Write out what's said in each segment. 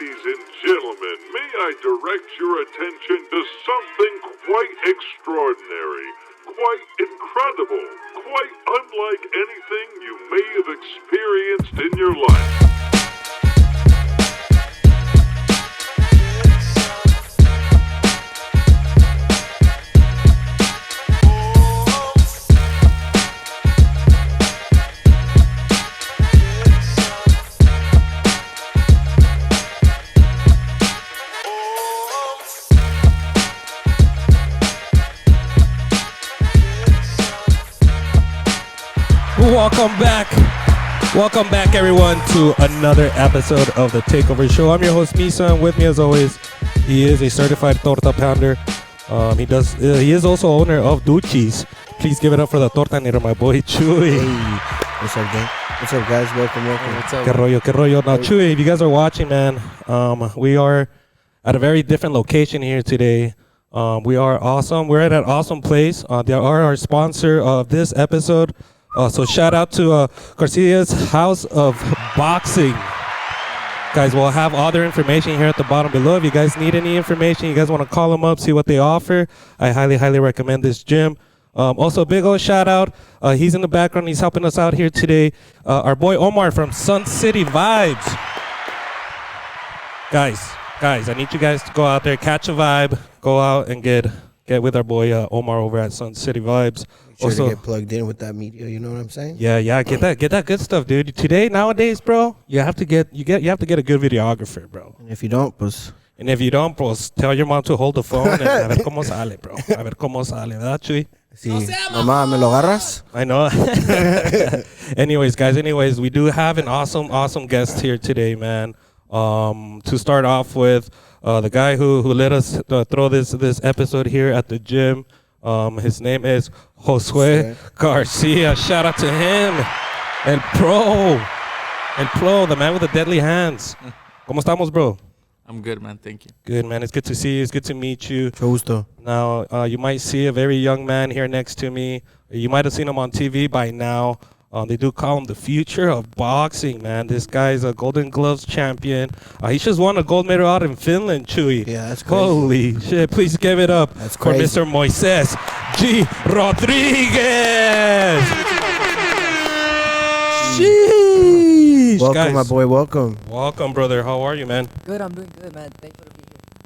Ladies and gentlemen, may I direct your attention to something quite extraordinary, quite incredible, quite unlike anything you may have experienced in your life. Welcome back, everyone, to another episode of the Takeover Show. I'm your host, Misa, and with me, as always, he is a certified torta pounder. He is also owner of Duchi's. Please give it up for the torta-nator, my boy, Chuy. Hey, what's up, gang? What's up, guys? Welcome. What's up? Que rollo. Now, Chuy, if you guys are watching, man, we are at a very different location here today. We are awesome. We're at an awesome place. They are our sponsor of this episode. So shout out to Garcia's House of Boxing. Guys, we'll have all their information here at the bottom below. If you guys need any information, you guys want to call them up, see what they offer, I highly recommend this gym. Also, big old shout out. He's in the background. He's helping us out here today. Our boy Omar from Sun City Vibes. Guys, I need you guys to go out there, catch a vibe, go out and get with our boy Omar over at Sun City Vibes. Sure also, to get plugged in with that media, you know what I'm saying? Yeah, get that good stuff, dude. Today, nowadays, bro, you have to get a good videographer, bro. And if you don't, pues tell your mom to hold the phone and a ver cómo sale, bro. A ver cómo sale, ¿verdad, Chuy? Sí. Mamá, ¿me lo agarras? I know. Anyways, we do have an awesome guest here today, man. To start off with, the guy who let us throw this episode here at the gym. His name is Josue Garcia. Shout out to him. And Pro, the man with the deadly hands. ¿Cómo estamos, bro? I'm good, man. Thank you. Good, man. It's good to see you. It's good to meet you. Mucho gusto. Now, you might see a very young man here next to me. You might have seen him on TV by now. They do call him the future of boxing, man. This guy's a Golden Gloves champion. He just won a gold medal out in Finland, Chuy. Yeah, that's crazy. Holy shit. Please give it up for Mr. Moises G Rodriguez. Sheesh. Welcome, guys. My boy. Welcome. Welcome, brother. How are you, man? Good, I'm doing good, man. Thanks for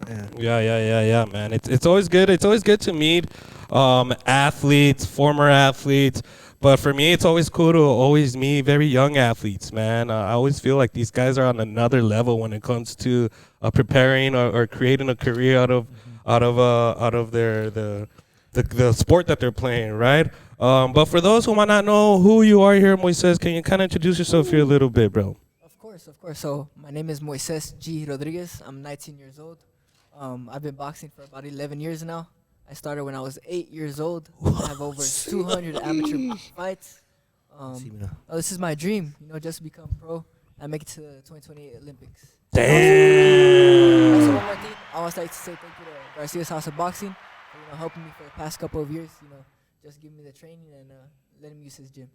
being here. Yeah, man. It's always good. It's always good to meet athletes, former athletes. But for me, it's always cool to always meet very young athletes, man. I always feel like these guys are on another level when it comes to preparing or creating a career out of the sport that they're playing, right? But for those who might not know who you are here, Moises, can you kind of introduce yourself here a little bit, bro? Of course. So my name is Moises G Rodriguez. I'm 19 years old. I've been boxing for about 11 years now. I started when I was 8 years old. I have over 200 amateur fights. This is my dream, just to become pro and make it to the 2028 Olympics. Damn. Also, one more thing, I want to say thank you to Garcia's House of Boxing for helping me for the past couple of years. Just giving me the training and letting me use his gym.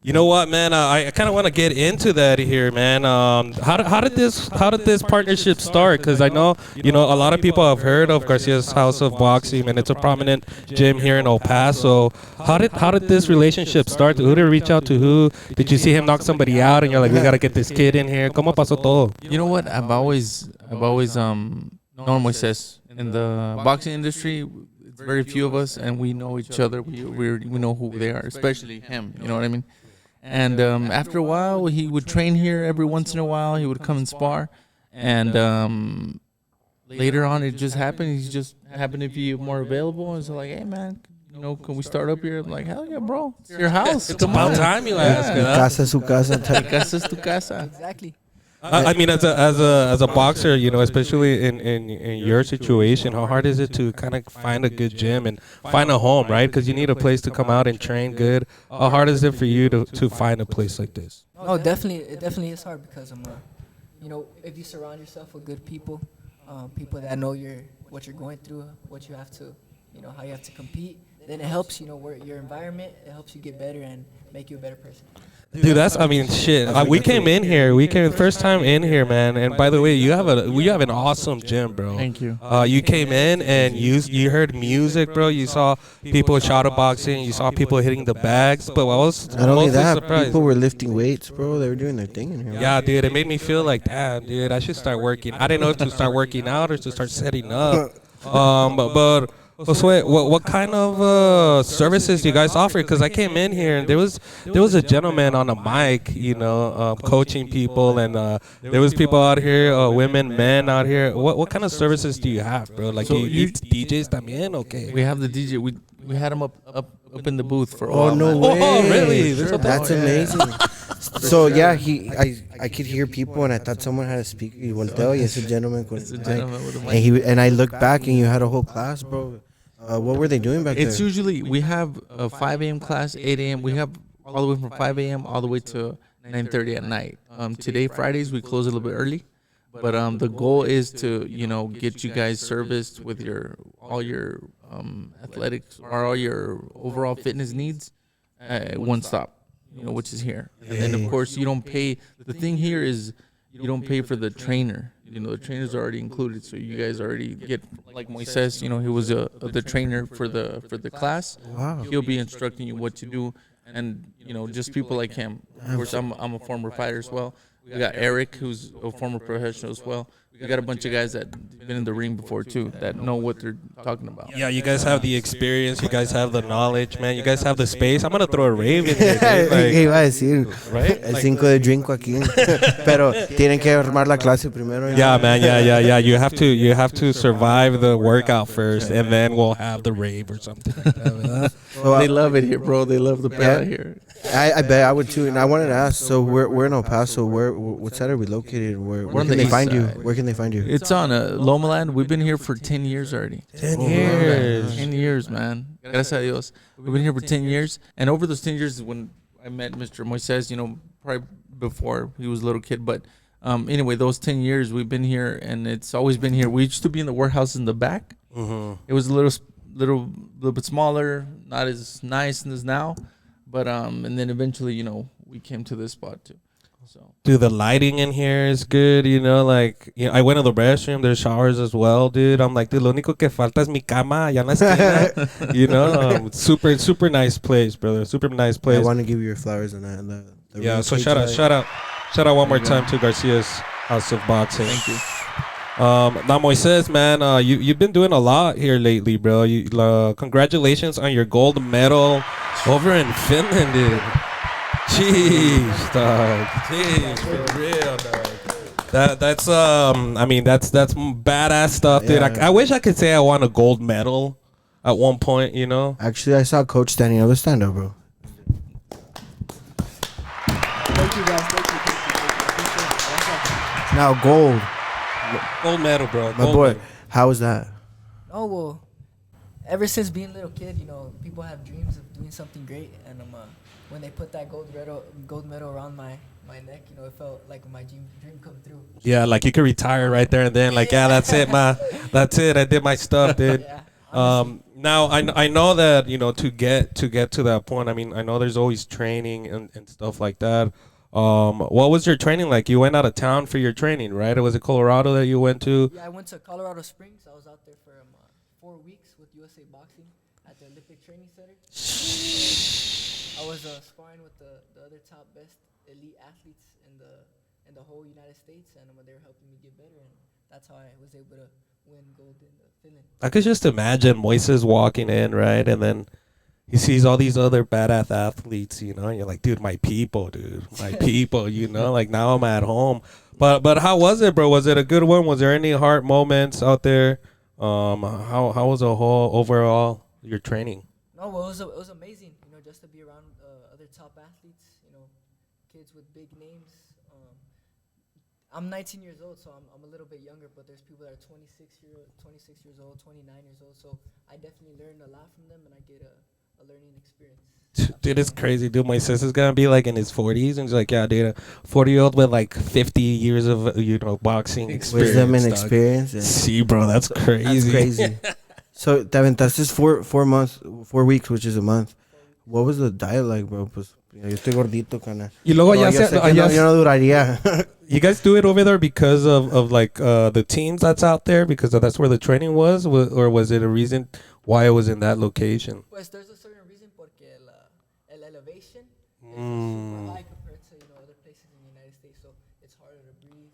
You know what, man? I kind of want to get into that here, man. How did this partnership start? Because I know a lot of people have heard of Garcia's House of Boxing, and it's a prominent gym here in El Paso. How did this relationship start? Who did you reach out to? Who did you see him knock somebody out, and you're like, we gotta get this kid in here? ¿Cómo pasó todo? You know what? I've always known Moises in the boxing industry. It's very few of us, and we know each other. We know who they are, especially him. You know what I mean? And after a while, he would train here every once in a while. He would come and spar. And later on, it just happened. He just happened to be more available. And so like, hey, man, can we start up here? I'm like, hell yeah, bro. It's your house. It's about time you ask. Mi casa es su casa. Mi casa es tu casa. Exactly. I mean, as a boxer, especially in your situation, how hard is it to kind of find a good gym and find a home, right? Because you need a place to come out and train good. How hard is it for you to find a place like this? No, definitely, it definitely is hard because if you surround yourself with good people, people that know what you're going through, what you have to, how you have to compete, then it helps, your environment. It helps you get better and make you a better person. Dude, I mean, shit. We came in here. We came first time in here, man. And by the way, you have an awesome gym, bro. Thank you. You came in and you heard music, bro. You saw people shadow boxing. You saw people hitting the bags. But I was Not only mostly that, surprised. people were lifting weights, bro. They were doing their thing in here. Yeah, dude, it made me feel like, damn, dude, I should start working. I didn't know if to start working out or to start setting up. But Josue, what kind of services do you guys offer? Because I came in here and there was a gentleman on a mic, coaching people, and there was people out here, women, men out here. What kind of services do you have, bro? Like, So do you DJs también? Okay. We have the DJ. We had him up in the booth for a Oh, while. no man. way. Oh, really? Sure. That's amazing. So yeah, I could hear people, and I thought someone had a speaker. Y volteo, y es a gentleman con It's a mic. gentleman with a mic. And I looked back, and you had a whole class, bro. What were they doing back It's there? usually we have a 5 a.m. class, 8 a.m. We have all the way from 5 a.m. all the way to 9:30 at night. Today, Fridays, we close a little bit early, but the goal is to get you guys serviced with all your athletics or all your overall fitness needs one stop, which is here. And then of course you don't pay. The thing here is you don't pay for the trainer. The trainers are already included, so you guys already get, like Moises. He was the trainer for the class. Wow. He'll be instructing you what to do, and just people like him. Of course, I'm a former fighter as well. We got Eric, who's a former professional as well. We got a bunch of guys that been in the ring before too, that know what they're talking about. Yeah, you guys have the experience. You guys have the knowledge, man. You guys have the space. I'm gonna throw a rave in here, dude. ¿Qué iba a decir? Right? El 5 de drink aquí. Pero tienen que armar la clase primero. Yeah, man. Yeah. You have to survive the workout first, and then we'll have the rave or something like that. So, They love it here, bro. They love the palette here. I bet I would too. And I wanted to ask, so we're in El Paso. What side are we located? Where We're on can the they find you? east side. Where can they find you? It's on Loma Land. We've been here for 10 years already. 10 years. 10 years, man. Gracias a Dios. We've been here for 10 years. And over those 10 years is when I met Mr. Moises, probably before he was a little kid. But anyway, those 10 years we've been here, and it's always been here. We used to be in the warehouse in the back. Mm-hmm. It was a little bit smaller, not as nice as now. But and then eventually, we came to this spot too. So Dude, the lighting in here is good, I went to the restroom, there's showers as well, dude. I'm like, dude, lo único que falta es mi cama allá en la esquina. Super nice place, brother. Super nice I place. want to give you your flowers on that. The Yeah, real so cage shout light. out one more time to Garcia's House of Boxing. thank you. Now Moises, man, you've been doing a lot here lately, bro. Congratulations on your gold medal over in Finland, dude. Jeez, dog. Jeez, for real, dog. That's badass stuff, dude. Yeah. I wish I could say I won a gold medal at one point, Actually, I saw Coach standing up. Stand up, bro. Thank you guys. Thank you. Appreciate it. Now gold, Gold medal, bro. my Gold boy. medal. How was that? Oh well, ever since being a little kid, people have dreams of doing something great, and when they put that gold medal around my neck, it felt like my dream come true. Yeah, like you could retire right there and then. Like, yeah, that's it, ma. That's it. I did my stuff, dude. Yeah. Now I know that to get to that point. I mean, I know there's always training and stuff like that. What was your training like? You went out of town for your training, right? Or was it Colorado that you went to? Yeah, I went to Colorado Springs. I was out there for 4 weeks with USA Boxing at the Olympic Training Center. I was sparring with the other top best elite athletes in the whole United States, and they were helping me get better, and that's how I was able to win gold in Finland. I could just imagine Moises walking in, right? And then he sees all these other badass athletes, and you're like, dude, my people, like now I'm at home. But how was it, bro? Was it a good one? Was there any hard moments out there? How was the whole overall your training? No, well, it was amazing, just to be around other top athletes, kids with big names. I'm 19 years old, so I'm a little bit younger, but there's people that are 26 years old, 29 years old, so I definitely learned a lot from them, and I get a learning experience. Dude, it's crazy, dude. My sister's gonna be like in his 40s, and he's like, yeah, dude, a 40-year-old with like 50 years of boxing experience. Wisdom and dog. experience. And See, bro, that's crazy. that's crazy. So, te aventaste 4 weeks, which is a month. What was the diet like, bro? Pues Yo estoy gordito, cana. Y luego No, allá yo se- sé que allá no, se- yo no duraría. You guys do it over there because of like the teams that's out there, because that's where the training was, or was it a reason why it was in that location? Pues there's a certain reason porque el elevation is super high compared to other places in the United States, so it's harder to breathe.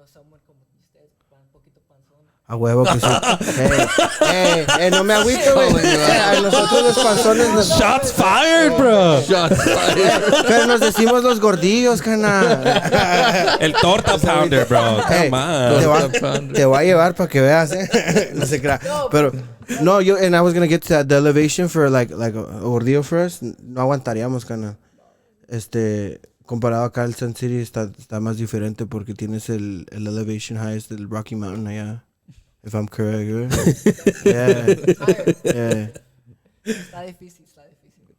Someone como ustedes, un poquito panzón. A huevo que sí. No me agüito, güey. A nosotros los panzones Shots fired, bro. pero nos decimos los gordillos, cana. El torta pounder, bro. Hey, Come on. te voy a llevar para que veas, No se crea. Pero, no, and I was gonna get to that. The elevation for like a gordillo for us, no aguantaríamos, cana. Comparado acá al Sun City está más diferente porque tienes el elevation highest del Rocky Mountain allá. If I'm correct, right? Yeah. Está difícil.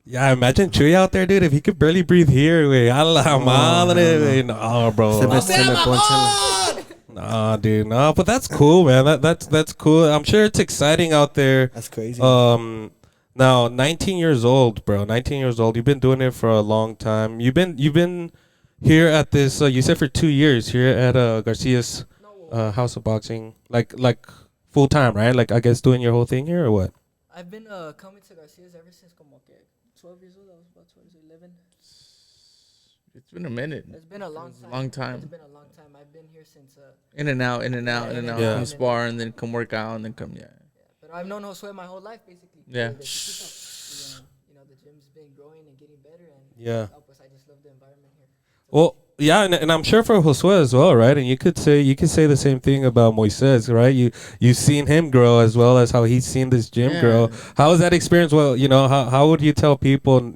Yeah, imagine Chuy out there, dude. If he could barely breathe here, güey. A la madre, güey. No, bro. Se me ponchan. No, dude. No, but that's cool, man. That's cool. I'm sure it's exciting out there. That's crazy. Now 19 years old, bro. 19 years old. You've been doing it for a long time. You've been here at this. You said for 2 years here at Garcia's House of Boxing, like full time, right? Like I guess doing your whole thing here or what? I've been coming to Garcia's ever since como que 12 years old. I was about 12, 11. It's been a minute. It's been a long time. Long time. It's been a long time. I've been here since. In and out. Yeah. Come spar and then come work out and then come. Yeah. But I've known Josue my whole life, basically. Yeah. The gym's been growing and getting better, and Yeah. pues I just love the environment here. Well, yeah, and I'm sure for Josue as well, right? And you could say the same thing about Moises, right? You've seen him grow as well as how he's seen this gym grow. How was that experience? Well, how would you tell people,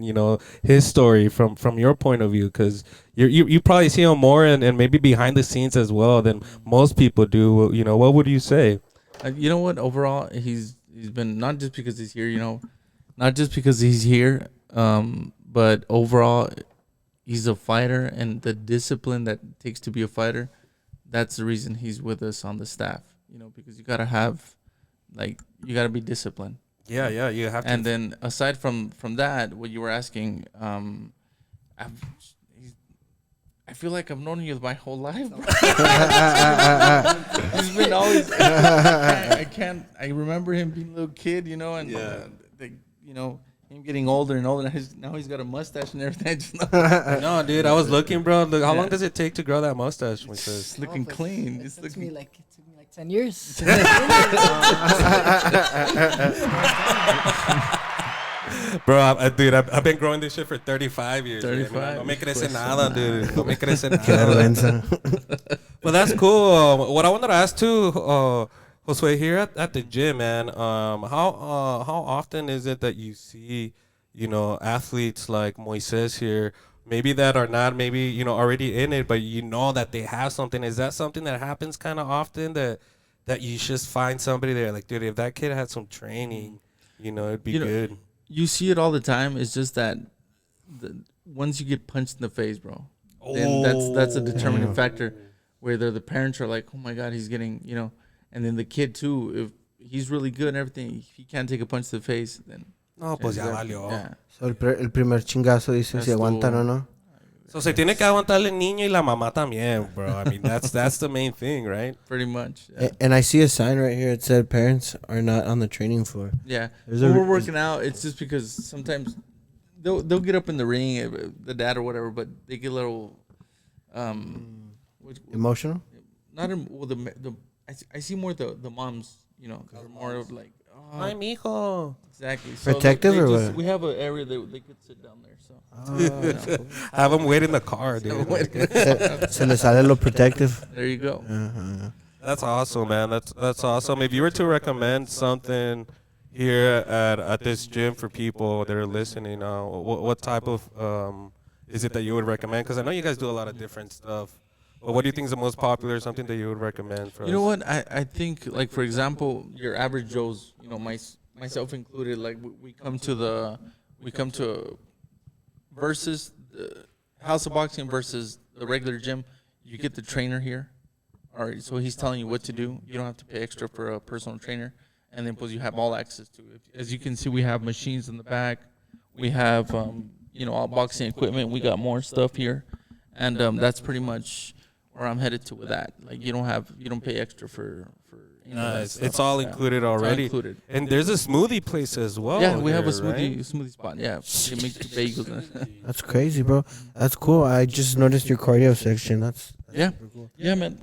his story from your point of view? Because you probably see him more and maybe behind the scenes as well than most people do. What would you say? You know what? Overall, he's been not just because he's here, not just because he's here, but overall, he's a fighter, and the discipline that it takes to be a fighter, that's the reason he's with us on the staff. Because you gotta have, you gotta be disciplined. Yeah, you have to. And then aside from that, what you were asking, I feel like I've known you my whole life, bro. He's been always. I remember him being a little kid, and him getting older and older. Now he's got a mustache and everything. No, dude, I was looking, bro. Look, how long does it take to grow that mustache? It's looking clean. It took me like 10 years. Bro, dude, I've been growing this shit for 35 years. 35. No me crece nada, dude. No me crece Qué nada. vergüenza. But that's cool. What I wanted to ask too, Josue, here at the gym, man, how often is it that you see, athletes like Moises here, maybe that are not maybe, already in it, but that they have something? Is that something that happens kind of often that you just find somebody there like, dude, if that kid had some training, it'd be good? You see it all the time. It's just that once you get punched in the face, bro, then that's a determining factor. Where the parents are like, oh my God, he's getting, and then the kid too. If he's really good and everything, if he can't take a punch to the face, then No, pues ya valió. yeah. So, el primer chingazo dicen si aguantan o no. So se tiene que aguantar el niño y la mamá también, bro. I mean, that's the main thing, right? Pretty much. Yeah. And I see a sign right here. It said parents are not on the training floor. Yeah. There's When a- we're working out, it's just because sometimes they'll get up in the ring, the dad or whatever, but they get a little Emotional? not well the I see more the moms, they're more of like Ay, mijo. exactly. So Protective they or just- what? We have an area that they could sit down there. So Have them wait in the car, dude. Se le sale lo protective. there you go. That's awesome, man. That's awesome. If you were to recommend something here at this gym for people that are listening, what type of is it that you would recommend? Because I know you guys do a lot of different stuff. But what do you think is the most popular? Something that you would recommend for us? You know what? I think, like, for example, your average Joes, myself included, like, we come to versus the House of Boxing versus the regular gym. You get the trainer here. All right, so he's telling you what to do. You don't have to pay extra for a personal trainer. And then, plus, you have all access to it. As you can see, we have machines in the back. We have all boxing equipment. We got more stuff here, and that's pretty much where I'm headed to with that. Like you don't pay extra for it's all included already. Included. And there's a smoothie place as well. Yeah, we have a right? smoothie spot. Yeah, they make the bagels. That's crazy, bro. That's cool. I just noticed your cardio section. That's Yeah, super cool. yeah, man.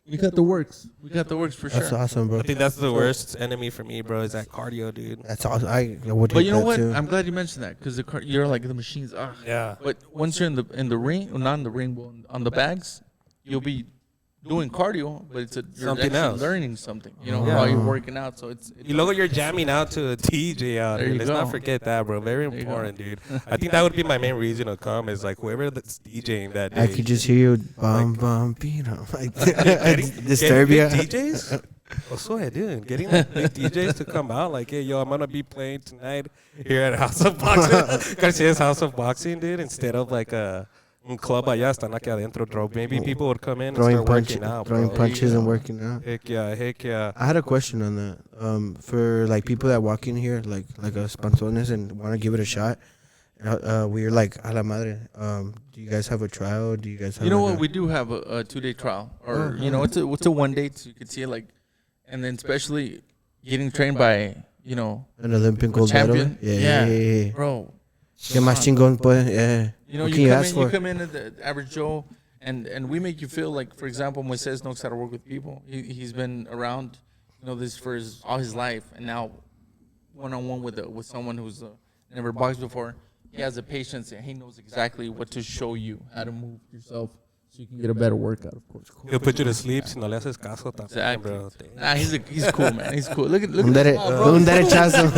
We got the works. We got the works for That's sure. awesome, bro. I think that's the worst enemy for me, bro, is that cardio, dude. That's awesome. I would. But hate you know that what? too. I'm glad you mentioned that because you're like the machines. Yeah. But once you're in the ring, well, not in the ring, but on the bags, you'll be doing cardio, but you're Something actually else. learning something, Yeah. while you're working out. So it's You look like you're jamming out to a TJ out There here. you Let's not go. forget that, bro. Very There you go. important, dude. I think that would be my main reason to come is like whoever that's DJing that day. I could just hear you bum, like Getting Disturbia. big DJs? Oh, so yeah, dude. Getting like big DJs to come out, like, hey, yo, I'm gonna be playing tonight here at House of Boxing, Garcia's House of Boxing, dude. Instead of like un club allá, están aquí adentro, bro. Maybe people would come in and throwing start working out, throwing bro. punches and working out. Heck yeah. I had a question on that. For like people that walk in here, like us panzones, and want to give it a shot. We're like a la madre. Do you guys have a trial? Do you guys have? You know like what? We do have a 2-day trial, or it's a 1 day, so you can see it like, and then especially getting trained by an Olympic gold champion. medal? Yeah. Bro. ¿Qué más chingón puede? Yeah. You know, What you can come ask in, you for? come in at the average Joe, and we make you feel like, for example, Moises knows how to work with people. He's been around, this for all his life, and now one-on-one with someone who's never boxed before, he has the patience and he knows exactly what to show you, how to move yourself, so you can get a better workout, of course. He'll put you to sleep si no le haces caso también, Exactly. bro. Nah, he's cool, man. He's cool. Look Un at this small, bro. derechazo.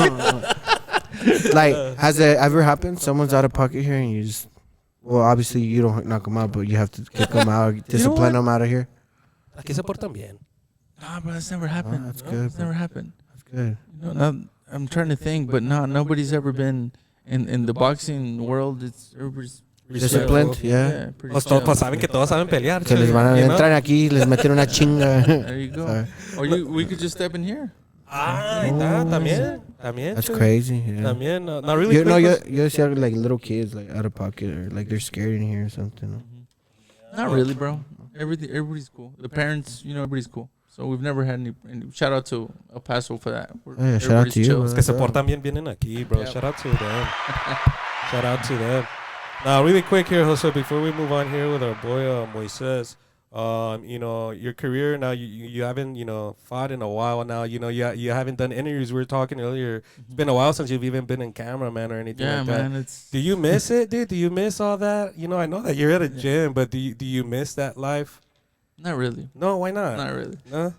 Like, has it ever happened? Someone's out of pocket here, and you just, well, obviously you don't knock them out, but you have to kick them out, discipline them out of here. Aquí se portan bien. Nah, bro, that's never happened. that's good, That's never happened. That's good. I'm trying to think, but nobody's ever been in the boxing world. It's everybody's Disciplined, yeah. pretty Pues chill. saben que todos saben pelear. Que les van a entrar aquí, les meten una chinga. There you go. Sorry. Or we could just step in here. Ahí está, también. That's Chuy. crazy. Yeah. También, not really You know, quick. you see like little kids like out of pocket or like they're scared in here or something. Not really, bro. Everybody's cool. The parents, everybody's cool. So we've never had any shout out to El Paso for that. Yeah, shout out to you, chill. bro. Que se portan bien vienen aquí, bro. Yeah. Shout out to them. Shout out to them. Now, really quick here, Jose, before we move on here with our boy Moises, your career now, you haven't, fought in a while now. You haven't done interviews. We were talking earlier. It's been a while since you've even been in camera, man, or anything Yeah, like that. man. It's Do you miss it, dude? Do you miss all that? I know that you're at a gym, but do you miss that life? not really. No, why not? Not really. No?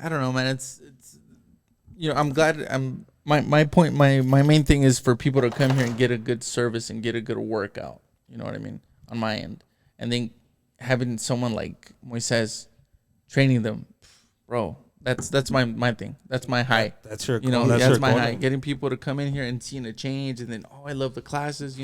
I don't know, man. It's I'm glad. My point. My main thing is for people to come here and get a good service and get a good workout. You know what I mean? On my end, and then having someone like Moises training them, bro. That's my thing. That's my high. That's your That's your my goal. high. Getting people to come in here and seeing a change, and then I love the classes.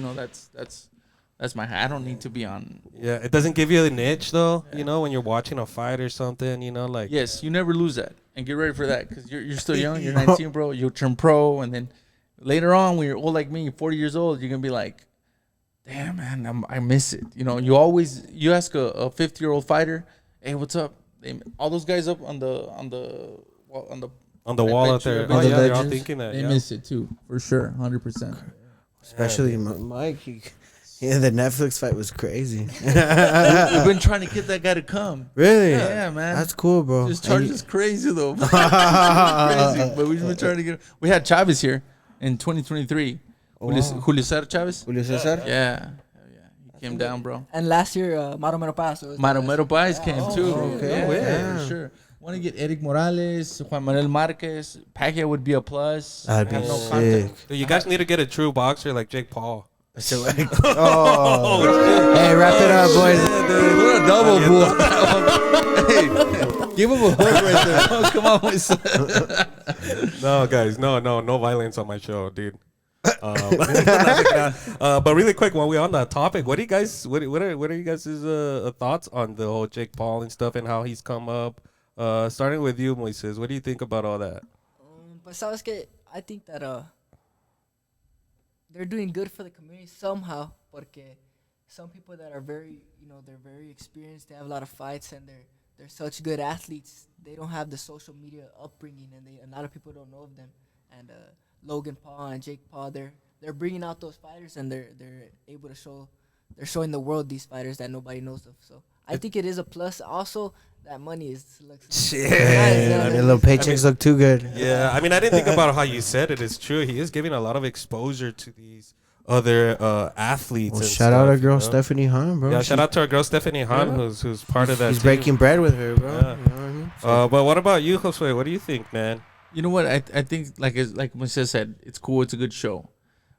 That's my high. I don't need to be on. Yeah, it doesn't give you a niche though. When you're watching a fight or something. Like Yes, you never lose that, and get ready for that because you're still young. You're 19, bro. You'll turn pro, and then later on, when you're old like me, 40 years old, you're gonna be like, "Damn, man, I miss it." You ask a 50-year-old fighter, "Hey, what's up?" All those guys up on the wall out there. On Oh the yeah, they're all ledges. thinking that. They Yeah. miss it too, for sure, 100%. Especially Mike. The Netflix fight was crazy. We've been trying to get that guy to come. Really? Yeah, man. That's cool, bro. His charge is crazy though. Crazy, but we've been trying to get. We had Chavez here in 2023. Julio Cesar Chavez. Julio Cesar? Yeah. He came down, bro. And last year, Maromero Paso. was the Maromero Páez came too. okay. Yeah, No way. for sure. Want to get Eric Morales, Juan Manuel Marquez. Pacquiao would be a plus. That'd be Have no sick. contact. Dude, you guys need to get a true boxer like Jake Paul. Oh. Hey, wrap it up, boys. What a double bull. Hey, give him a hook right there. Oh, come on, my son. No, guys, no violence on my show, dude. But really quick, while we're on that topic, what are you guys' thoughts on the whole Jake Paul and stuff and how he's come up? Starting with you, Moises, what do you think about all that? But sabes que I think that they're doing good for the community somehow. Porque some people that are they're very experienced. They have a lot of fights, and they're such good athletes. They don't have the social media upbringing, and a lot of people don't know of them. And Logan Paul and Jake Paul, they're bringing out those fighters, and they're able to show. They're showing the world these fighters that nobody knows of. So I think it is a plus. Also, that money looks Shit. Yeah, the little paychecks look too good. Yeah, I mean, I didn't think about how you said it. It's true. He is giving a lot of exposure to these other athletes. Well, and shout out stuff, our girl you know? Stephanie Hahn, bro. Yeah, shout out to our girl Stephanie Hahn, Yeah. who's part of that. He's team. breaking bread with her, bro. Yeah. You know what I mean? But what about you, Josue? What do you think, man? You know what? I think like Moises said, it's cool. It's a good show,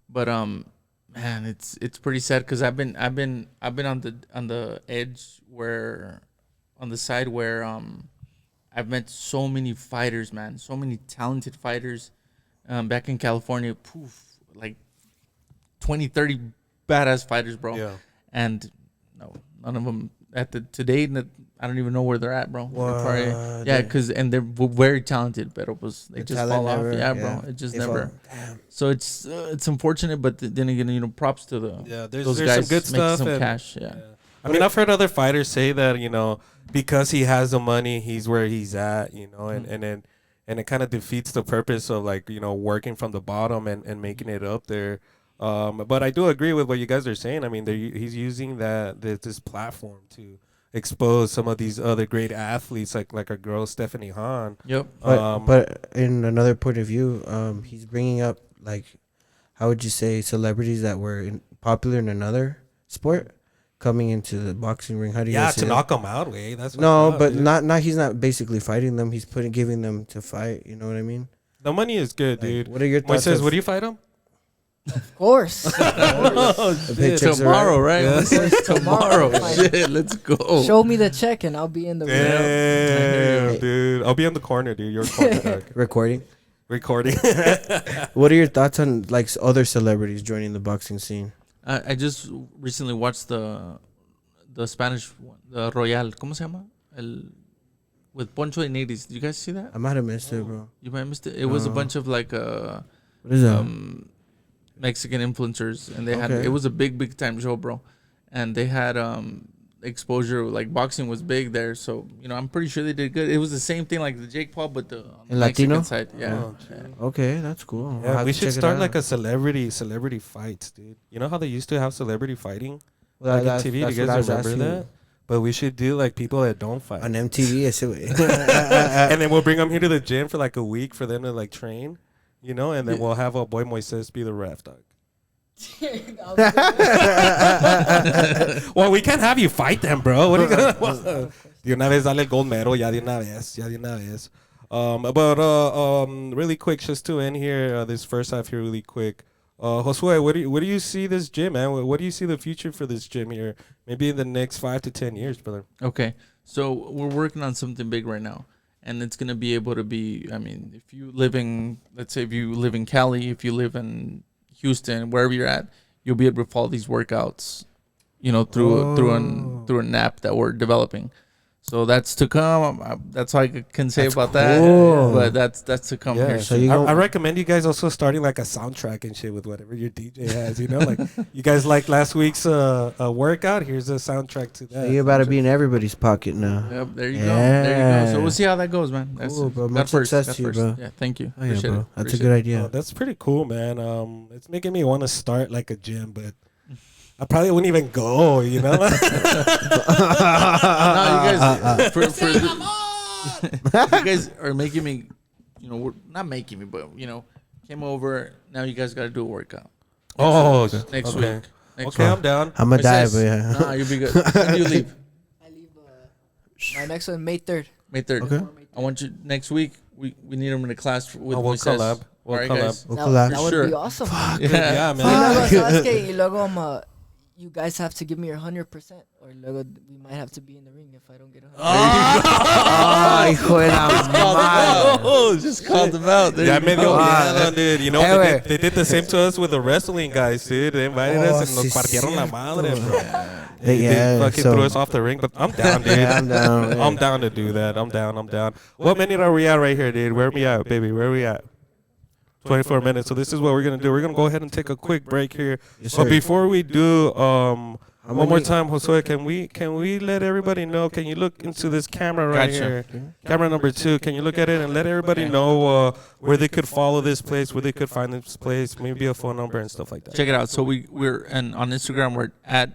but man, it's pretty sad because I've been on the edge where, on the side where I've met so many fighters, man, so many talented fighters, back in California, like 20, 30 badass fighters, bro. Yeah. And no, none of them today. I don't even know where they're at, bro. What? They're very talented, but they The just talent fall off. never- Yeah, bro. It just They never. fall. Damn. So it's unfortunate, but then again, props to There's those guys some good making stuff. some and- cash. Yeah. I mean, I've heard other fighters say that, because he has the money, he's where he's at, and it kind of defeats the purpose of working from the bottom and making it up there. But I do agree with what you guys are saying. I mean, he's using this platform to expose some of these other great athletes, like our girl Stephanie Hahn. Yep. But in another point of view, he's bringing up, like, how would you say, celebrities that were popular in another sport coming into the boxing ring. How do you guys see to that? knock them out, way. That's No, fucked up, but dude. not he's not basically fighting them. He's giving them to fight. You know what I mean? The money is good, Like, dude. what are your thoughts? Moises, would you fight him? Of course. The paychecks are Tomorrow, right? Yeah. Tomorrow. Fine. Shit, let's go. Show me the check, and I'll be in the ring. Damn, dude. I'll be in the corner, dude. Your corner, dog. recording. Recording. What are your thoughts on like other celebrities joining the boxing scene? I just recently watched the Spanish one, the Royal. ¿Cómo se llama? With Poncho y Nigris. Did you guys see that? I might have missed it, bro. You might have missed it. It was a No. bunch of What is that? Mexican influencers, and they had Okay. it was a big time show, bro. And they had exposure, like boxing was big there, so I'm pretty sure they did good. It was the same thing like the Jake Paul, but the on the In Mexican Latino? side. Yeah. Oh, Yeah. Okay, that's cool. I'll Yeah, have we to should check it start out. like a celebrity fights, dude. You know how they used to have celebrity fighting Well, like on that's- TV? Do that's you what I guys was remember asking. that? But we should do like people that don't fight, On MTV, and then we'll bring them here to the gym for like a week for them to like train, and then we'll have our boy Moises be the ref, dog. Well, we can't have you fight them, bro. What are you gonna? De una vez dale el gold medal, ya de una vez. Really quick, just to end here, this first half here, really quick. Josue, what do you see this gym, man? What do you see the future for this gym here? Maybe in the next 5 to 10 years, brother. Okay, so we're working on something big right now, and it's gonna be able to be. I mean, if you live in, let's say, if you live in Cali, if you live in Houston, wherever you're at, you'll be able to follow these workouts, through an app that we're developing. So that's to come. That's all I can say That's about cool. that. But that's to come here. so soon. you go- I recommend you guys also starting like a soundtrack and shit with whatever your DJ has. Like you guys like last week's workout. Here's a soundtrack to that. So you're about to be in everybody's pocket now. Yep, there you go. There you go. So Yeah. we'll see how that goes, man. That's Cool, bro. God Much first, success God to you, first. bro. Yeah, thank you. Oh, yeah, Appreciate bro. it. That's a Appreciate good it. idea. That's pretty cool, man. It's making me want to start like a gym, but I probably wouldn't even go. No, you guys, you guys are making me, we're not making me, but came over. Now you guys got to do a workout Oh, next okay. week. Next Okay, week. I'm down. I'm gonna die, Moises, but yeah. Nah, you'll be good. When do you leave? I leave my next one May 3rd. May 3rd. Okay. I want you next week. We need them in the class with We'll Moises. collab. We'll All right, collab. guys? We'll That, collab. that would Sure. be awesome. Yeah, Y man. luego, ¿sabes qué? Y luego, you guys have to give me your 100%, or luego we might have to be in the ring if I don't get 100%. Ah, hijo de la madre. Oh, just called them out. There Ya you me dio go. miedo, dude. Hey, They did the same to us with the wrestling guys, dude. They invited Oh, us and nos sí, partieron la cierto. madre, bro. Yeah, They fucking so- threw us off the ring, but I'm down, dude. Yeah, I'm down. I'm down to do that. I'm down. What minute are we at right here, dude? Where we at, baby? Where we at? 24 minutes. So this is what we're gonna do. We're gonna go ahead and take a quick break here. Yes, But sir. before we do, one more many- time, Josue, can we let everybody know? Can you look into this camera right Gotcha. here? Camera number 2. Can you look at it and let everybody know where they could follow this place, where they could find this place, maybe a phone number and stuff like that. Check it out. So we're on Instagram. We're at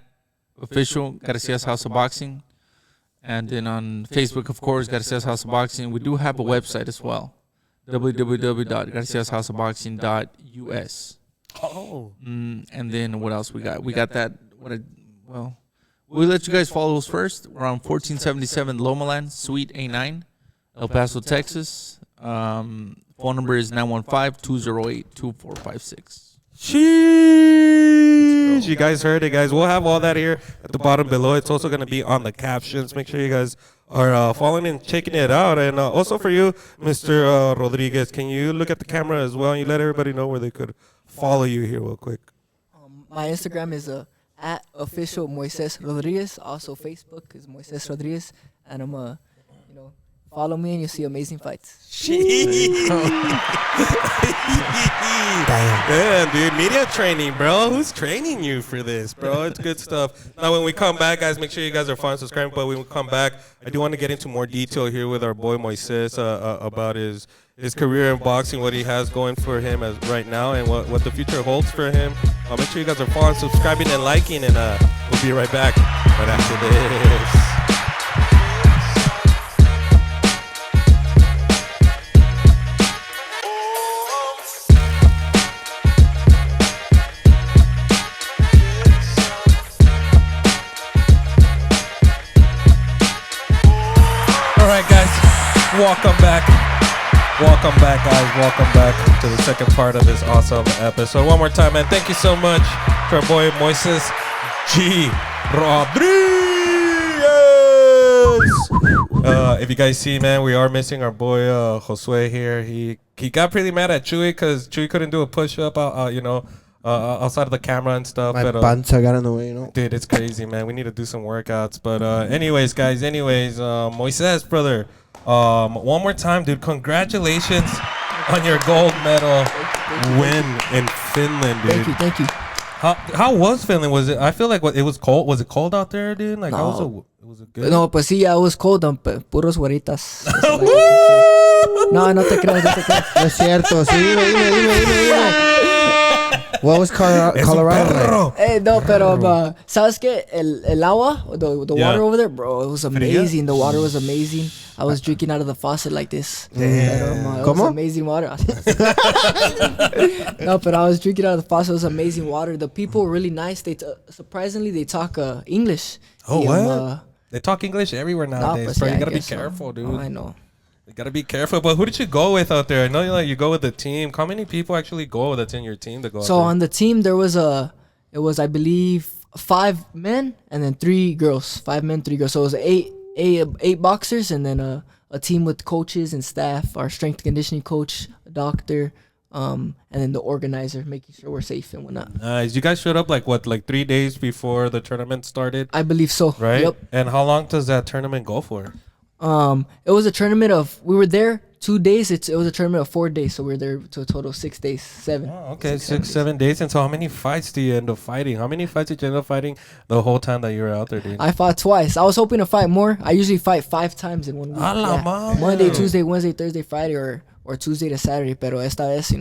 official Garcia's House of Boxing, and then on Facebook, of course, Garcia's House of Boxing. We do have a website as well, www.garciasHouseofBoxing.us. Oh. And then what else we got? We got that. We'll let you guys follow us first. We're on 1477 Lomaland, Suite A9, El Paso, Texas. Phone number is 915-208-2456. Sheesh. You guys heard it, guys. We'll have all that here at the bottom below. It's also going to be on the captions. Make sure you guys are following and checking it out. And also for you, Mr. Rodriguez, can you look at the camera as well and you let everybody know where they could follow you here real quick? My Instagram is at official Moises Rodriguez. Also Facebook is Moises Rodriguez, and I'm follow me and you'll see amazing fights. Damn, dude, media training, bro. Who's training you for this, bro? It's good stuff. Now, when we come back, guys, make sure you guys are following, subscribing. But when we come back, I do want to get into more detail here with our boy Moises about his career in boxing, what he has going for him as right now, and what the future holds for him. Make sure you guys are following, subscribing, and liking, and we'll be right back right after this. Welcome back, guys. Welcome back to the second part of this awesome episode. One more time, man. Thank you so much to our boy Moises G Rodriguez. If you guys see, man, we are missing our boy Josue here. He got pretty mad at Chuy because Chuy couldn't do a push-up, outside of the camera and stuff. My but, panza got in the way, you know. Dude, it's crazy, man. We need to do some workouts. But anyways, guys, Moises, brother, one more time, dude, congratulations on your gold medal win in Finland, dude. Thank you. How was Finland? Was it? I feel like it was cold. Was it cold out there, dude? Like, No. was it good? No, pues sí, I was cold, puros güeritas. No te creas. Es cierto, sí, dime. What was Colorado like? No, pero, ¿sabes qué? El agua, the water over there, bro, it was amazing. The water was amazing. I was drinking out of the faucet like this. It was amazing water. No, but I was drinking out of the faucet. It was amazing water. The people were really nice. Surprisingly, they talk English. Oh, what? They talk English everywhere nowadays, pues, bro. yeah, You gotta I be guess so. careful, dude. Oh, I know. You gotta be careful. But who did you go with out there? I know you go with the team. How many people actually go that's in your team to go So out there? on the team, there was I believe 5 men and then 3 girls. 5 men, 3 girls. So it was eight boxers and then a team with coaches and staff, our strength conditioning coach, a doctor, and then the organizer, making sure we're safe and whatnot. Nice. You guys showed up like 3 days before the tournament started, I believe so. right? Yep. And how long does that tournament go for? It was a tournament of, we were there 2 days. It was a tournament of 4 days. So we were there to a total of 6 days, 7. Oh, okay, 7 days. And so how many fights do you end up fighting? How many fights did you end up fighting the whole time that you were out there, dude? I fought twice. I was hoping to fight more. I usually fight 5 times in 1 week. A la madre. Monday, Tuesday, Wednesday, Thursday, Friday, or Tuesday to Saturday. Pero esta vez,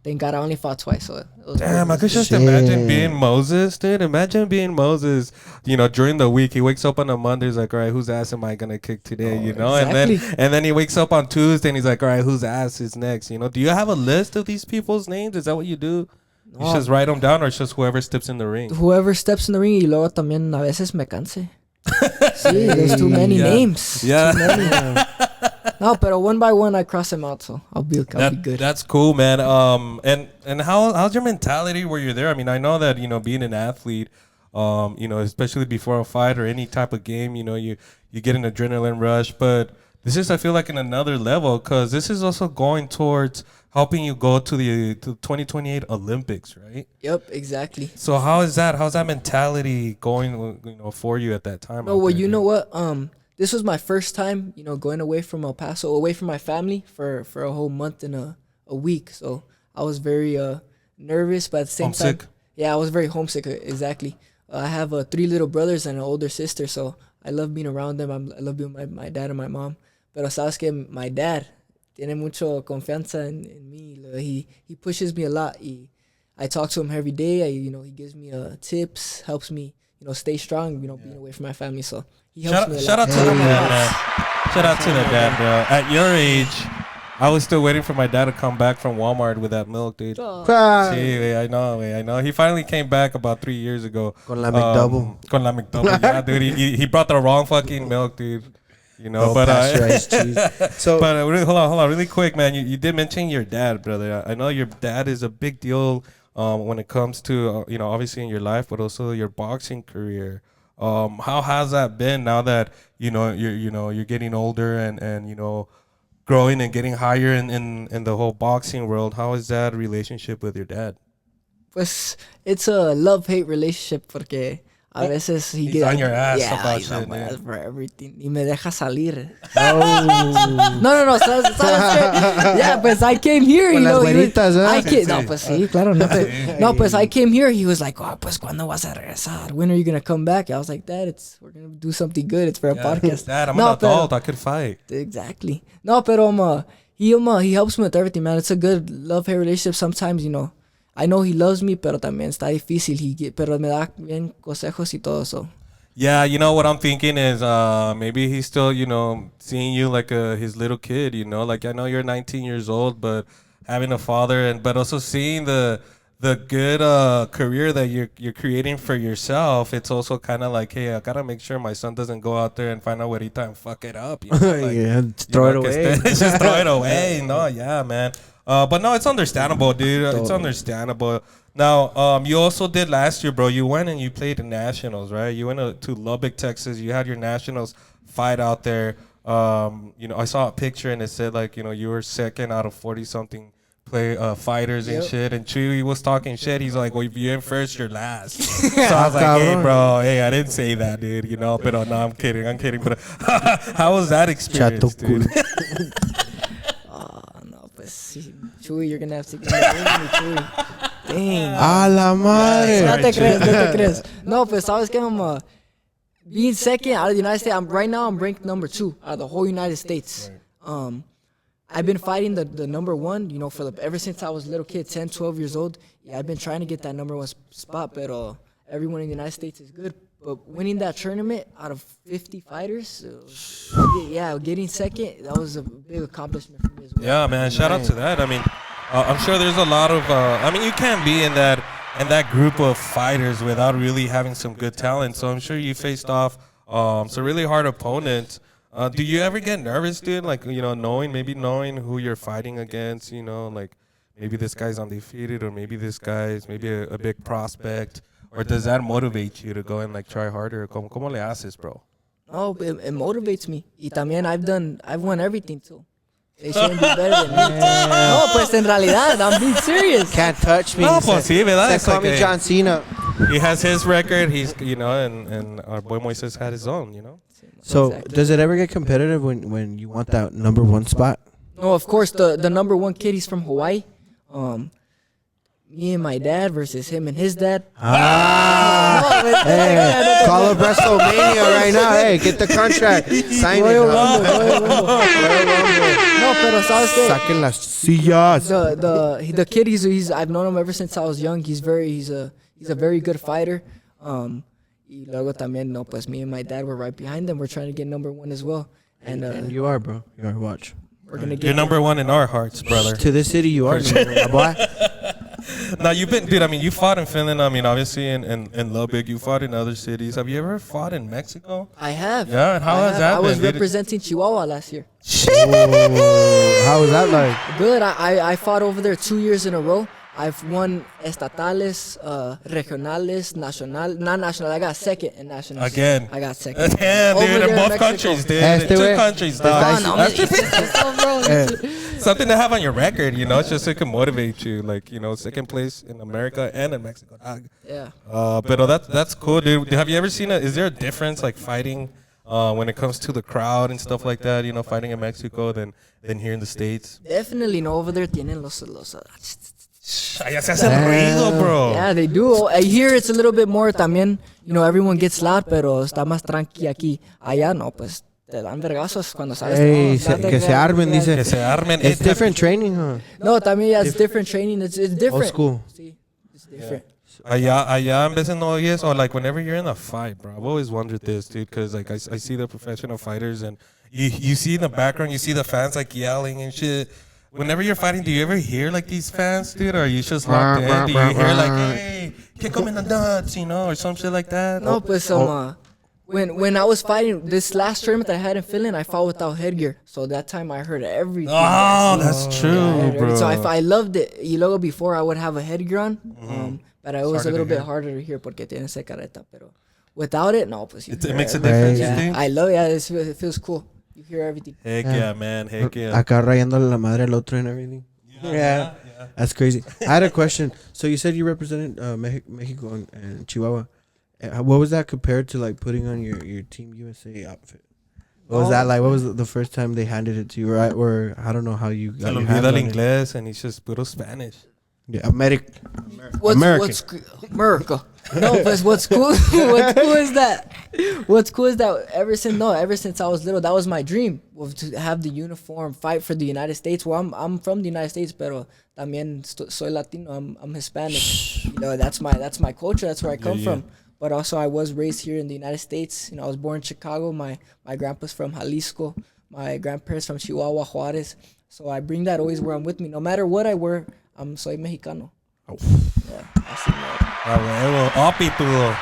thank God I only fought twice. So it was Damn, I could just Shit. imagine being Moses, dude. Imagine being Moses, during the week. He wakes up on a Monday, he's like, all right, whose ass am I going to kick today, exactly. And then he wakes up on Tuesday and he's like, all right, whose ass is next, Do you have a list of these people's names? Is that what you do? You No. just write them down or it's just whoever steps in the ring? Whoever steps in the ring, y luego también a veces me canse. Sí, there's too many Yeah. names. Yeah. Too many. No, pero one by one I cross them out, so I'll be good. That's cool, man. And how's your mentality where you're there? I mean, I know that being an athlete, especially before a fight or any type of game, you get an adrenaline rush. But this is, I feel like, in another level because this is also going towards helping you go to the 2028 Olympics, right? Yep, exactly. So how's that mentality going, for you at that time? No, well, you know what? This was my first time, going away from El Paso, away from my family for a whole month and a week. So I was very nervous, but at the same Homesick? time, yeah, I was very homesick. Exactly. I have 3 little brothers and an older sister, so I love being around them. I love being with my dad and my mom. Pero sabes que my dad tiene mucho confianza en mí. He pushes me a lot. I talk to him every day. He gives me tips, helps me, stay strong. Being away from my family. So he helps me a Shout lot. out to the dad, man. Shout out to the dad, bro. At your age, I was still waiting for my dad to come back from Walmart with that milk, dude. Ah, Sí, I know. He finally came back about 3 years ago. Con la McDouble. Con la McDouble, yeah, dude. He brought the wrong fucking milk, dude. No But pasteurized cheese. So, but hold on, really quick, man. You did mention your dad, brother. I know your dad is a big deal when it comes to obviously in your life, but also your boxing career. How has that been now that you're getting older and growing and getting higher in the whole boxing world? How is that relationship with your dad? Pues it's a love-hate relationship porque a veces He's on your ass yeah, about he's on shit, my dude. ass for everything. Y me deja salir. oh. No. ¿Sabes qué? Yeah, pues I came here, Con las he was- güeritas, ¿eh? I came, no, pues sí, claro. No, pues I came here. He was like, pues ¿cuándo vas a regresar? When are you gonna come back? I was like, Dad, we're gonna do something good. It's for a podcast. Dad, I'm No, an adult. I could fight. Exactly. No, pero he helps me with everything, man. It's a good love-hate relationship. Sometimes, I know he loves me, pero también está difícil. Pero me da bien consejos y todo eso. Yeah, what I'm thinking is maybe he's still, seeing you like his little kid, like I know you're 19 years old, but having a father but also seeing the good career that you're creating for yourself, it's also kind of like, hey, I gotta make sure my son doesn't go out there and find out what time and fuck it up. Like, Yeah, throw it away. just throw it away. No, yeah, man. But no, it's understandable, dude. It's understandable. Now, you also did last year, bro. You went and you played the Nationals, right? You went to Lubbock, Texas. You had your Nationals fight out there. I saw a picture and it said like, you were second out of 40-something fighters and shit. And Chuy was talking shit. He's like, well, if you're in first, you're last. So I was like, hey, bro, I didn't say that, dude. But no, I'm kidding. But how was that experience, dude? No, pues sí. Chuy, you're gonna have to get me, Chuy. Dang. A la madre. No te crees. No, pues sabes que being second out of the United States, right now I'm ranked number 2 out of the whole United States. I've been fighting the number 1, ever since I was a little kid, 10, 12 years old. Yeah, I've been trying to get that number 1 spot, but everyone in the United States is good. But winning that tournament out of 50 fighters, getting second, that was a big accomplishment for me as well. Yeah, man. Shout out to that. I mean, I'm sure there's a lot of. You can't be in that group of fighters without really having some good talent. So I'm sure you faced off some really hard opponents. Do you ever get nervous, dude? Like knowing who you're fighting against. Like maybe this guy's undefeated, or maybe this guy's maybe a big prospect. Or does that motivate you to go and like try harder? ¿Cómo le haces, bro? Oh, it motivates me. Y también I've won everything too. They shouldn't be better than me. No, pues en realidad, I'm being serious. Can't touch me. No, pues sí, ¿verdad? It's Call like me John Cena. he has his record. He's and our boy Moises had his own. So, Exactly. does it ever get competitive when you want that number 1 spot? No, of course, the number 1 kid, he's from Hawaii. Me and my dad versus him and his dad. Hey, call up WrestleMania right now. Hey, get the contract. Sign it. Royal Rumble. No, pero sabes que Saquen las sillas. the kid, he's I've known him ever since I was young. He's a very good fighter. Y luego también, no, pues me and my dad were right behind them. We're trying to get number 1 as well. And you are, bro. You are. Watch. We're gonna get You're number 1 in our hearts, brother. To this city, you are. Boy. Now you've been, dude. You fought in Finland. Obviously in Lubbock. You fought in other cities. Have you ever fought in Mexico? I have. Yeah, and how has that I was been, dude? representing Chihuahua last year. How was that like? Good. I fought over there 2 years in a row. I've won estatales, regionales, nacional. Not national. I got second in nationals. Again. I got second. Damn, Over dude, there in both Mexico. countries, dude. Este In two way. countries, dog. Ah, no, bro. Something to have on your record, it's just so it can motivate you. Like, second place in America and in Mexico. Yeah. But that's cool, dude. Have you ever seen is there a difference like fighting when it comes to the crowd and stuff like that, fighting in Mexico than here in the States? Definitely, no. Over there tienen los Allá se hace ruido, bro. Yeah, they do. Here it's a little bit more también. You know, everyone gets loud, pero está más tranqui aquí. Allá no, pues te dan vergazos cuando sales. Hey, No, que se armen, dice. Que se armen. It's different training, huh? No, también yeah, it's different training. It's different. Old school. Sí, it's different. Allá en veces no oyes, or like whenever you're in a fight, bro. I've always wondered this, dude, because like I see the professional fighters and you see in the background, you see the fans like yelling and shit. Whenever you're fighting, do you ever hear like these fans, dude, or are you just locked in? Do you hear like, hey, kick them in the nuts, you know, or some shit like that? No, pues when I was fighting this last tournament that I had in Finland, I fought without headgear. So that time I heard everything. Oh, that's true, bro. So I loved it. Y luego before I would have a headgear on, but it was a little bit harder to hear porque tiene esa careta. Pero without it, no, pues it makes a difference, you yeah, think? I love it. It feels cool. You hear everything. Heck yeah, man. Heck yeah. Acá rayándole la madre al otro and everything. Yeah. That's crazy. I had a question. So you said you represented Mexico and Chihuahua. What was that compared to like putting on your Team USA outfit? What was that like? What was the first time they handed it to you? Or I don't know how you got your hands el on it. inglés and he's just puro Spanish. Yeah, America. America. No, but what's cool? What's cool is that? What's cool is that ever since I was little, that was my dream, was to have the uniform, fight for the United States. Well, I'm from the United States, pero también soy Latino. I'm Hispanic. You know, that's my culture. That's where I come from. But also, I was raised here in the United States. You know, I was born in Chicago. My grandpa's from Jalisco. My grandparents from Chihuahua, Juarez. So I bring that always where I'm with me. No matter what I wear, soy Mexicano. Oh. Yeah, así no. Ah, huevo. Oh, pitudo.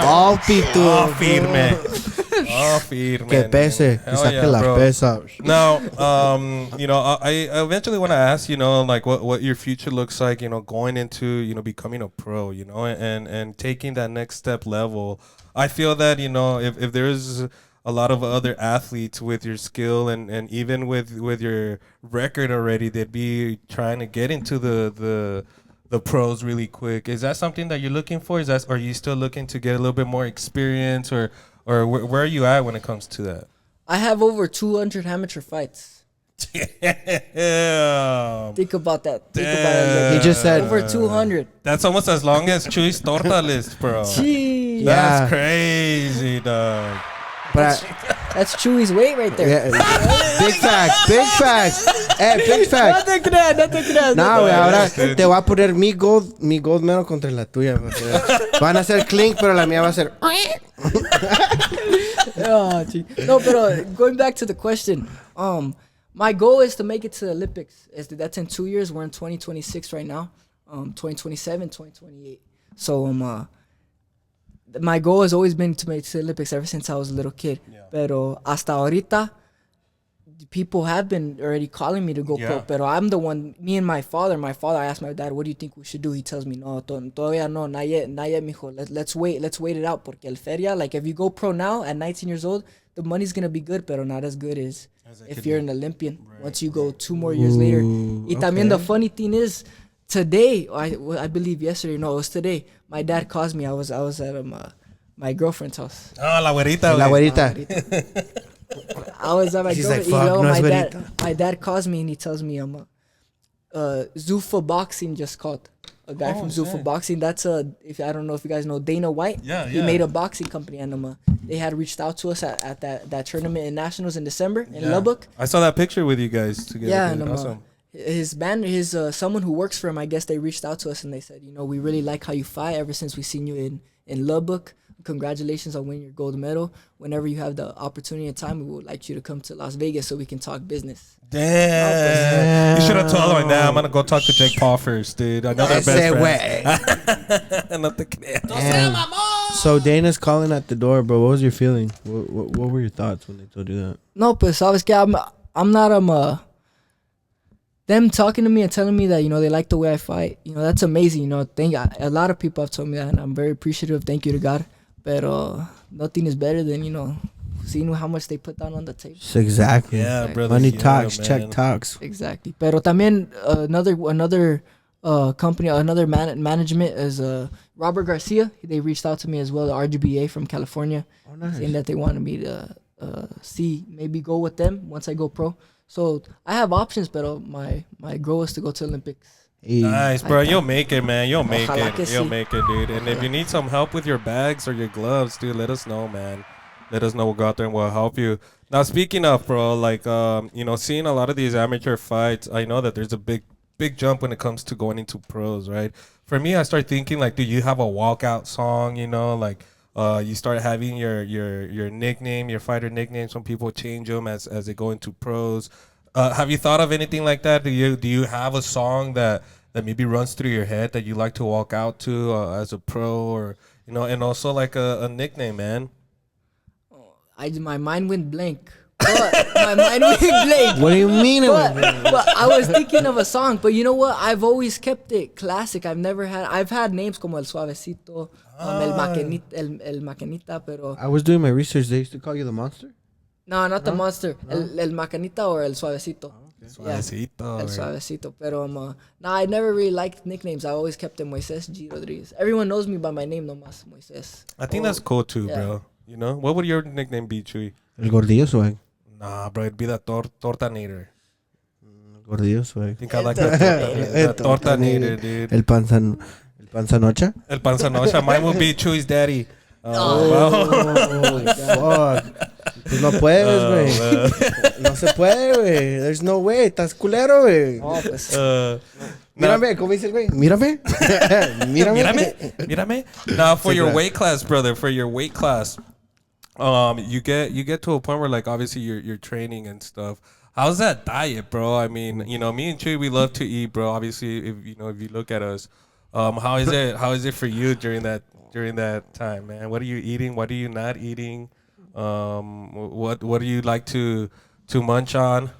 All pitudo. Oh, firme. Oh, firme. Que pese. Que saque la bro. pesa. Now, you know, I eventually want to ask, you know, like what your future looks like, you know, going into, you know, becoming a pro, you know, and taking that next step level. I feel that, you know, if there's a lot of other athletes with your skill and even with your record already, they'd be trying to get into the pros really quick. Is that something that you're looking for? Are you still looking to get a little bit more experience, or where are you at when it comes to that? I have over 200 amateur fights. Damn. Think about that. He just said over 200. That's almost as long as Chuy's torta list, bro. Gee. That's crazy, dog. That's Chuy's weight right there. Yeah. Big facts. Big facts. Big facts. No te creas. No, güey, ahora te voy a poner mi gold medal contra la tuya. Van a ser clink, pero la mía va a ser... No, pero going back to the question, my goal is to make it to the Olympics. That's in 2 years. We're in 2026 right now. 2027, 2028. So my goal has always been to make it to the Olympics ever since I was a little kid. Yeah. Pero hasta ahorita, people have been already calling me to go pro. Pero I'm the one, me and my father, I asked my dad, what do you think we should do? He tells me, no, todavía no, not yet, mijo. Let's wait it out. Porque el feria, like if you go pro now at 19 years old, the money's going to be good, pero not as good as if you're an Olympian. Right. Once you go 2 more years later. Y también the funny thing is, today, I believe yesterday, no, it was today. My dad calls me. I was at my girlfriend's house. Oh, la güerita. La güerita. I was at my She's girlfriend. like, fuck, no, my dad calls me and he tells me Zuffa Boxing just called. A guy from Zuffa Boxing. That's I don't know if you guys know Dana White. Yeah. He made a boxing company and they had reached out to us at that tournament in Nationals in December in Lubbock. I saw that picture with you guys together. Yeah, and awesome. His someone who works for him, I guess they reached out to us and they said, you know, we really like how you fight ever since we seen you in Lubbock. Congratulations on winning your gold medal. Whenever you have the opportunity and time, we would like you to come to Las Vegas so we can talk business. Damn. You should have told him, nah, I'm going to go talk to Jake Paul first, dude. I know they're best friends. So Dana's calling at the door, bro. What was your feeling? What were your thoughts when they told you that? No, pues, sabes que I'm not, them talking to me and telling me that, you know, they like the way I fight, you know, that's amazing. You know, a lot of people have told me that, and I'm very appreciative. Thank you to God. But nothing is better than, you know, seeing how much they put down on the table. Exactly. Yeah, brother. Money talks, man. check talks. Exactly. Pero también another company, another management is Robert Garcia. They reached out to me as well, the RGBA from California, saying that they wanted me to maybe go with them once I go pro. So I have options, but my goal is to go to Olympics. Hey, Nice, bro. You'll make it, man. You'll make Ojalá que it. You'll sí. make it, dude. And if you need some help with your bags or your gloves, dude, let us know, man. Let us know. We'll go out there and we'll help you. Now, speaking of, bro, like, seeing a lot of these amateur fights, I know that there's a big jump when it comes to going into pros, right? For me, I start thinking, like, do you have a walkout song, like, you start having your nickname, your fighter nickname. Some people change them as they go into pros. Have you thought of anything like that? Do you have a song that maybe runs through your head that you like to walk out to as a pro, or and also like a nickname, man? My mind went blank. But my mind went blank. what do you mean? But I was thinking of a song. But you know what? I've always kept it classic. I've had names como El Suavecito, El Maquinita, pero I was doing my research. They used to call you the monster. no, not the monster. El Maquinita or El Suavecito. Suavecito, El right? Suavecito. Pero I never really liked nicknames. I always kept it Moises G Rodriguez. Everyone knows me by my name nomás, Moises. I think that's cool too, Yeah. bro. What would your nickname be, Chuy? El gordillo swag. Nah, bro, it'd be the tortanator. Gordillo swag. I think I like the tortanator, dude. El panzanocha. El panzanocha. Mine would be Chuy's daddy. Fuck. Pues no puedes, güey. No se puede, güey. There's no way. Estás culero, güey. No, pues. Mírame, ¿cómo dice el güey? Mírame. Mírame. Now, for your weight class, brother, you get to a point where, like, obviously you're training and stuff. How's that diet, bro? I mean, me and Chuy, we love to eat, bro. Obviously, if you look at us, how is it for you during that time, man? What are you eating? What are you not eating? What do you like to munch on?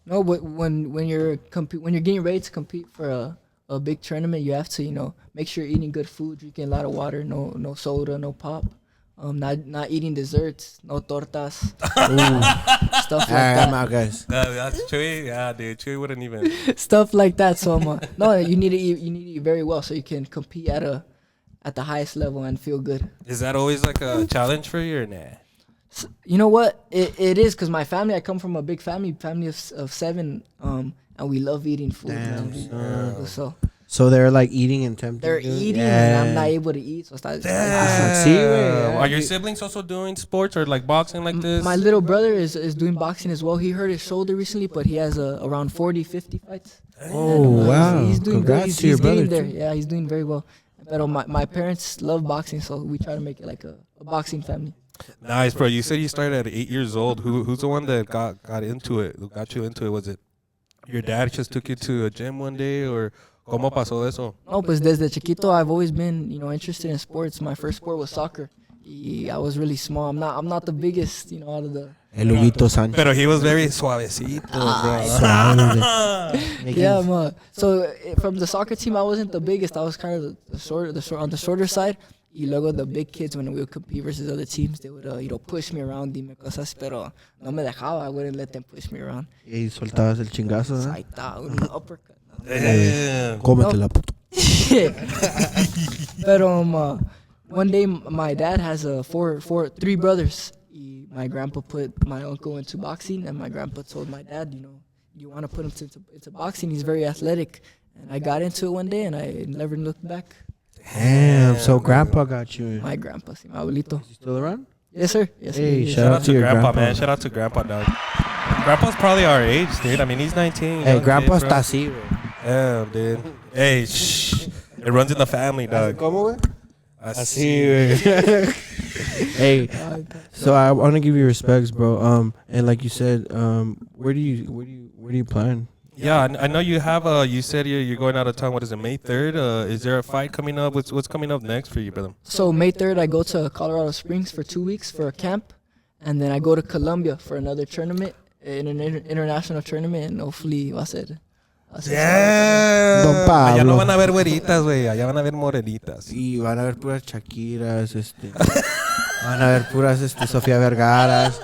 No, but when you're getting ready to compete for a big tournament, you have to make sure you're eating good food, drinking a lot of water, no soda, no pop, not eating desserts, no tortas, stuff like that. I'm out, guys. That's Chuy. Yeah, dude, Chuy wouldn't even. Stuff like that. So no, you need to eat very well so you can compete at the highest level and feel good. Is that always like a challenge for you or nah? You know what? It is, because my family, I come from a big family of 7, and we love eating food. Damn, man. So they're like eating and tempting. They're you? eating, Yeah. and I'm not able to eat. So Sí, güey. Are your siblings also doing sports or like boxing like this? my little brother is doing boxing as well. He hurt his shoulder recently, but he has around 40, 50 fights. Oh, And, wow. He's doing Congrats good. to your He's getting brother, there. too. Yeah, he's doing very well. But my parents love boxing, so we try to make it like a boxing family. Nice, bro. You said you started at 8 years old. Who's the one that got into it? Who got you into it? Was it your dad just took you to a gym one day, or cómo pasó eso? No, pues desde chiquito I've always been, interested in sports. My first sport was soccer. I was really small. I'm not the biggest, out of the. El Huguito Sánchez. Pero he was very suavecito, bro. Yeah, so from the soccer team, I wasn't the biggest. I was kind of on the shorter side. Y luego the big kids, when we would compete versus other teams, they would, push me around, dime cosas, pero no me dejaba. I wouldn't let them push me around. Y soltabas el chingazo, ¿eh? Ahí está, un uppercut. Damn. Cómetela, puto. Pero one day my dad has 3 brothers. My grandpa put my uncle into boxing, and my grandpa told my dad, you want to put him into boxing. He's very athletic. And I got into it one day, and I never looked back. Damn, so grandpa got you. My grandpa, sí, mi abuelito. Is he still around? Yes, sir. Yes, sir. Hey, He is. shout out to your grandpa, man. Shout out to grandpa, dog. Grandpa's probably our age, dude. I mean, he's 19. Hey, young grandpa kid, está bro. así, güey. Damn, dude. Hey, shh. It runs in the family, dog. ¿Cómo, güey? Así, güey. Hey, so I want to give you respects, bro. And like you said, where do you plan? Yeah, I know you have you said you're going out of town. What is it, May 3rd? Is there a fight coming up? What's coming up next for you, brother? So May 3rd, I go to Colorado Springs for 2 weeks for a camp, and then I go to Colombia for another tournament, in an international tournament, and hopefully va a ser Yeah. Don Pablo. Allá no van a ver güeritas, güey. Allá van a ver morenitas. Y van a ver puras Shakiras, van a ver puras Sofía Vergaras.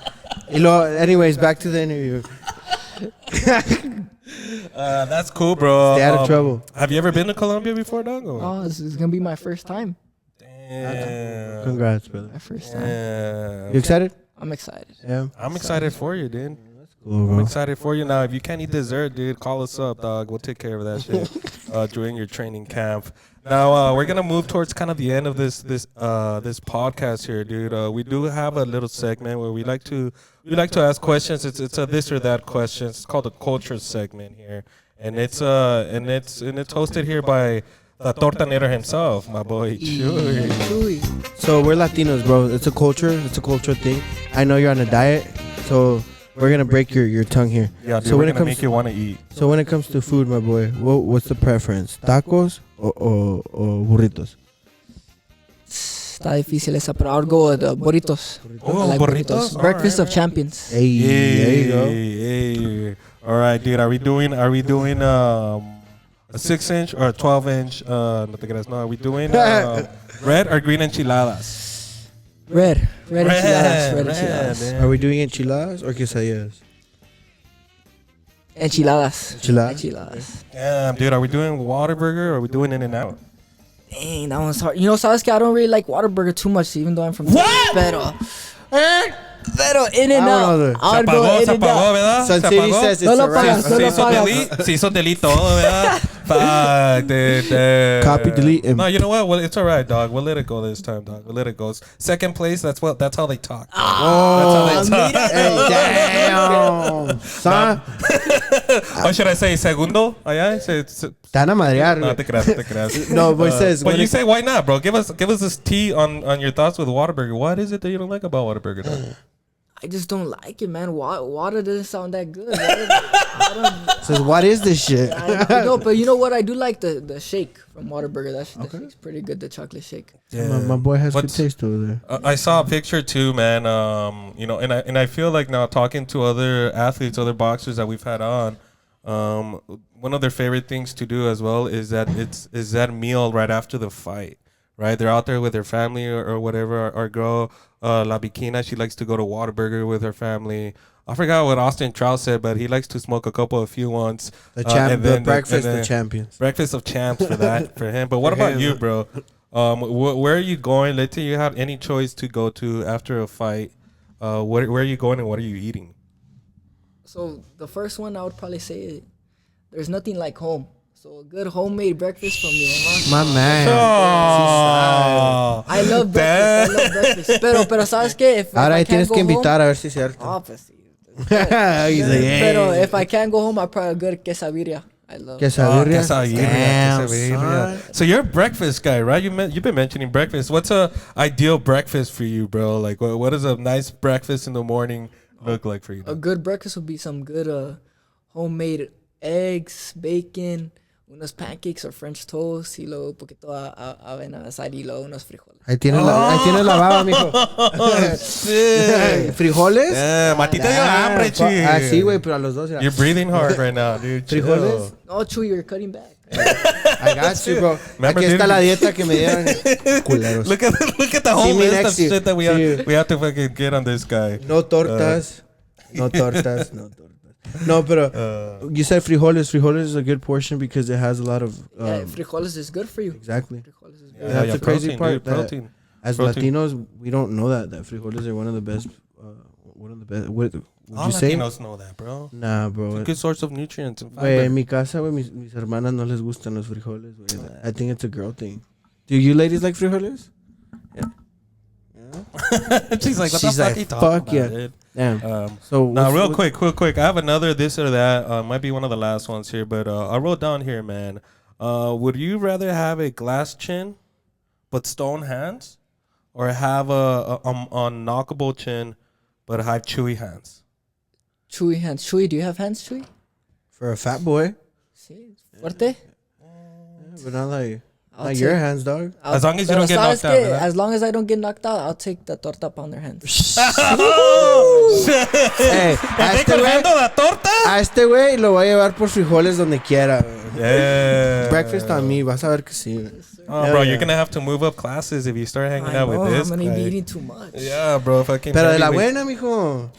Y luego, anyways, back to the interview. That's cool, bro. Stay out of trouble. Have you ever been to Colombia before, dog? or- Oh, this is gonna be my first time. Damn. Congrats, brother. My first time. Yeah. You excited? I'm excited. Yeah. I'm excited for you, dude. That's Cool, I'm bro. excited for you. Now, if you can't eat dessert, dude, call us up, dog. We'll take care of that shit during your training camp. Now, we're gonna move towards kind of the end of this podcast here, dude. We do have a little segment where we like to ask questions. It's a this or that question. It's called a culture segment here, and it's hosted here by the tortanero himself, my boy Chuy. So we're Latinos, bro. It's a culture. It's a cultural thing. I know you're on a diet, so we're gonna break your tongue here. Yeah, dude, So we're when it gonna comes make you want to eat. So when it comes to food, my boy, what's the preference? Tacos or burritos? Está difícil esa, pero I'll go with burritos. Oh, I like burritos? Breakfast of champions. Hey, there you go. Hey. All right, dude. Are we doing a 6-inch or a 12-inch? No te creas. No, are we doing red or green enchiladas? Red enchiladas. Red enchiladas. man. Are we doing enchiladas or quesadillas? Enchiladas. Enchiladas? Damn, dude. Are we doing Whataburger or are we doing In-N-Out? Dang, that one's hard. You know, sabes que I don't really like Whataburger too much, even though I'm from What? Pero in and I don't know. out. I'll go in and out. ¿verdad? Sun City says No it's lo a wrap. pagas, no lo pagas. Se hizo delito, ¿verdad? Fuck, dude. Copy, delete, and- No, you know what? Well, it's all right, dog. We'll let it go this time, dog. We'll let it go. Second place, that's how they talk. Oh, That's how they talk. hey, damn. Son, Or should I say segundo? Allá? te van a madrear. No, te creas, te creas. No, but it says But when you it- say, why not, bro? Give us this tea on your thoughts with Whataburger. What is it that you don't like about Whataburger, dog? I just don't like it, man. Water doesn't sound that good. I says, what is this shit? know, but you know what? I do like the shake from Whataburger. That shake's pretty good, the chocolate shake. My boy has good What's- taste over there. I saw a picture too, man. And I feel like now talking to other athletes, other boxers that we've had on, one of their favorite things to do as well is that meal right after the fight. Right, they're out there with their family or whatever. Our girl, La Bikina, she likes to go to Whataburger with her family. I forgot what Austin Trout said, but he likes to smoke a few ones. The breakfast of champions. Breakfast of champs for him. But what about you, bro? Where are you going? Let's say you had any choice to go to after a fight. Where are you going and what are you eating? So the first one I would probably say, there's nothing like home. So a good homemade breakfast from your mama. My man. Oh, I love breakfast. I love breakfast. Pero ¿sabes qué? If Ahora I ahí can't tienes go que home, invitar a ver si es cierto. pues sí. He's like, hey. Pero if I can't go home, I probably good quesadilla. I love. Quesadilla. Quesadilla, Damn, quesadilla. son. So you're a breakfast guy, right? You've been mentioning breakfast. What's a ideal breakfast for you, bro? Like, what does a nice breakfast in the morning look like for you? A good breakfast would be some good homemade eggs, bacon, unos pancakes or French toast y luego un poquito avena asada y luego unos frijoles. Ahí tienes la baba, mijo. ¿Frijoles? Matita dio hambre, chi. Ah, sí, güey, pero a los dos. You're breathing hard right now, dude. ¿Frijoles? No, Chuy, you're cutting back. I got you, bro. Remember, Aquí dude? está la dieta que me dieron. Culeros. Look at the whole See me list of next year. shit that we See you. have to fucking get on this guy. No tortas. No tortas. No tortas. No, pero you said frijoles. Frijoles is a good portion because it has a lot of. Yeah, frijoles is good for you. Exactly. Frijoles is good. That's the crazy protein, part, dude, that- protein. As Protein. Latinos, we don't know that frijoles are one of the best. Would All you say? Latinos know that, bro. Nah, bro. It's a good source of nutrients and Güey, fiber. en mi casa, güey, mis hermanas no les gustan los frijoles, güey. I think it's a girl thing. Do you ladies like frijoles? She's like, what She's the fuck like, you talking fuck about, yeah. dude? Damn. So Now, what's- real quick. I have another this or that. Might be one of the last ones here, but I wrote down here, man. Would you rather have a glass chin but stone hands, or have a unknockable chin but have chewy hands? Chuy hands. Chuy, do you have hands, Chuy? For a fat boy, Sí. Fuerte? but not like I'll not take- your hands, dog. As long as you Pero don't get ¿sabes knocked out, qué? ¿verdad? As long as I don't get knocked out, I'll take the torta pounder hands. Hey, a este güey lo voy a llevar por frijoles donde quiera. güey. Yeah. Breakfast on me, vas a ver que sí. güey. Oh, Hell bro, yeah. you're gonna have to move up classes if you start hanging I out know, with this I'm gonna be guy. eating too much. Yeah, bro, fucking. Pero de la heavyweight. buena, mijo.